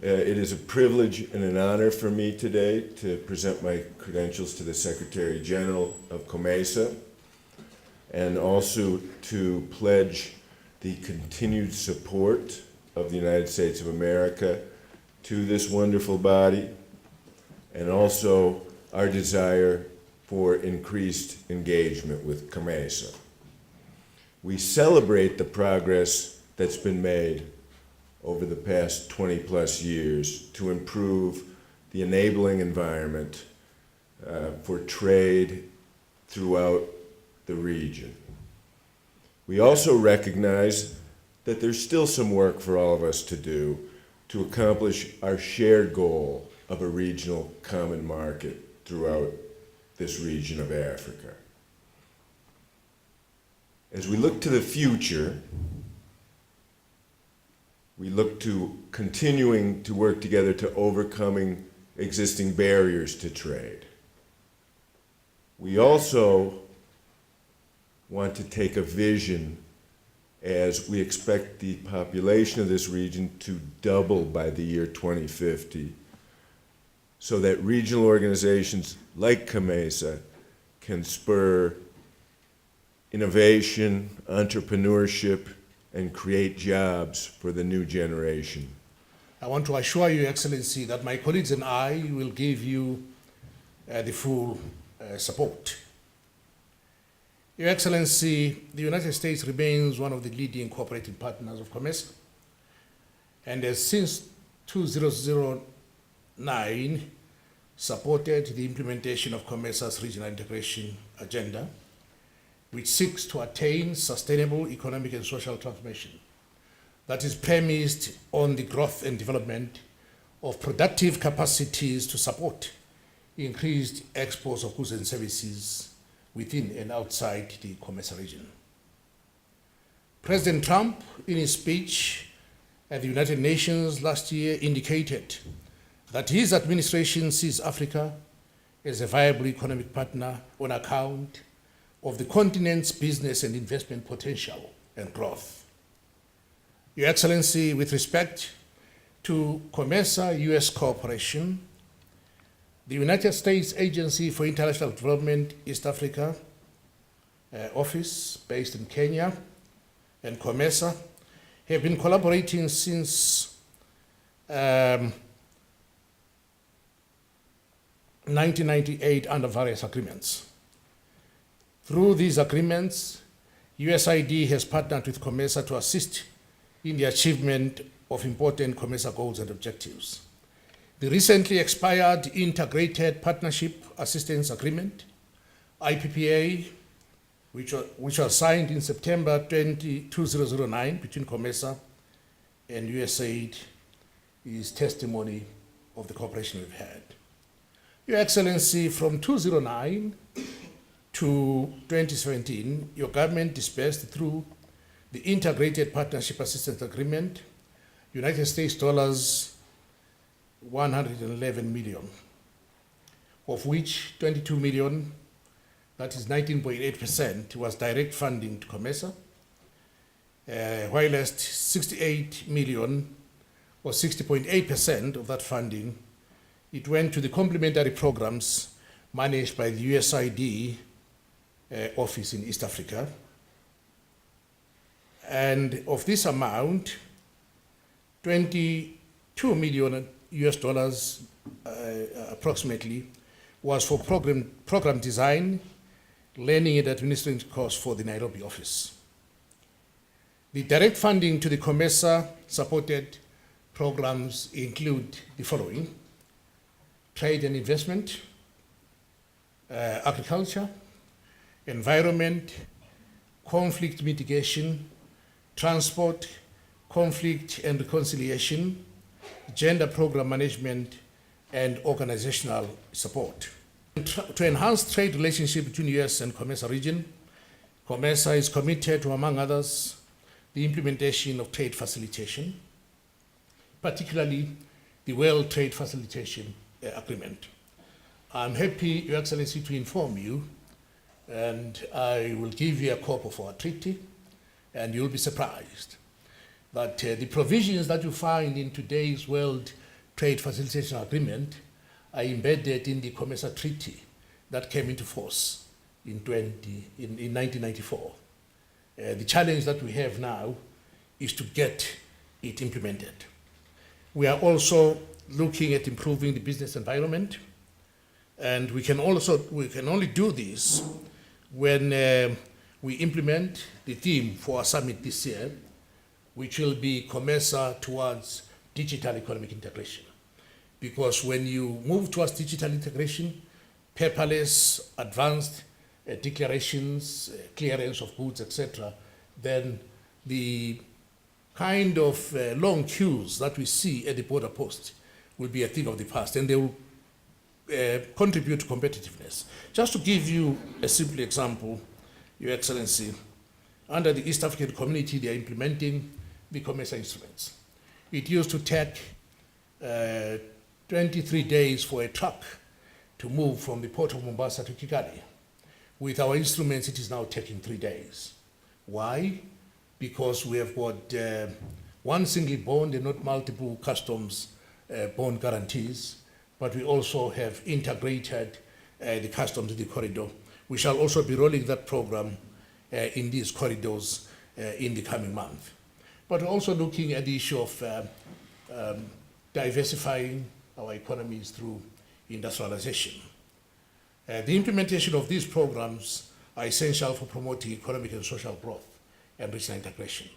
It is a privilege and an honor for me today to present my credentials to the Secretary General of COMESA and also to pledge the continued support of the United States of America to this wonderful body, and also our desire for increased engagement with COMESA. We celebrate the progress that's been made over the past 20 plus years to improve the enabling environment for trade throughout the region. We also recognize that there's still some work for all of us to do to accomplish our shared goal of a regional common market throughout this region of Africa. As we look to the future, we look to continuing to work together to overcoming existing barriers to trade. We also want to take a vision as we expect the population of this region to double by the year 2050, so that regional organizations like COMESA can spur innovation, entrepreneurship, and create jobs for the new generation. I want to assure you, Excellency, that my colleagues and I will give you the full support. Your Excellency, the United States remains one of the leading cooperating partners of COMESA, and has since 2009 supported the implementation of COMESA's regional integration agenda, which seeks to attain sustainable economic and social transformation that is premised on the growth and development of productive capacities to support increased exports of goods and services within and outside the COMESA region. President Trump, in his speech at the United Nations last year, indicated that his administration sees Africa as a viable economic partner on account of the continent's business and investment potential and growth. Your Excellency, with respect to COMESA-US cooperation, the United States Agency for International Development East Africa office based in Kenya and COMESA have been collaborating since 1998 under various agreements. Through these agreements, USAID has partnered with COMESA to assist in the achievement of important COMESA goals and objectives. The recently expired Integrated Partnership Assistance Agreement, IPPA, which was signed in September 2009 between COMESA and USAID, is testimony of the cooperation we've had. Your Excellency, from 2009 to 2017, your government disbursed through the Integrated Partnership Assistance Agreement, United States dollars 111 million, of which 22 million, that is 19.8%, was direct funding to COMESA, whilst 68 million, or 60.8% of that funding, it went to the complementary programs managed by the USAID office in East Africa. And of this amount, 22 million US dollars approximately was for program design, learning and administrative costs for the Nairobi office. The direct funding to the COMESA supported programs include the following: trade and investment, agriculture, environment, conflict mitigation, transport, conflict and reconciliation, gender program management, and organizational support. To enhance trade relationship between US and COMESA region, COMESA is committed to, among others, the implementation of trade facilitation, particularly the World Trade Facilitation Agreement. I'm happy, Your Excellency, to inform you, and I will give you a copy of our treaty, and you'll be surprised that the provisions that you find in today's World Trade Facilitation Agreement are embedded in the COMESA Treaty that came into force in 1994. The challenge that we have now is to get it implemented. We are also looking at improving the business environment, and we can only do this when we implement the theme for our summit this year, which will be COMESA towards digital economic integration. Because when you move towards digital integration, paperless, advanced declarations, clearance of goods, etc., then the kind of long queues that we see at the border post will be a thing of the past, and they will contribute to competitiveness. Just to give you a simple example, Your Excellency, under the East African Community, they are implementing the COMESA instruments. It used to take 23 days for a truck to move from the port of Mombasa to Kigali. With our instruments, it is now taking 3 days. Why? Because we have got one single bond and not multiple customs bond guarantees, but we also have integrated the customs in the corridor. We shall also be rolling that program in these corridors in the coming month. But we're also looking at the issue of diversifying our economies through industrialization. The implementation of these programs are essential for promoting economic and social growth and regional integration.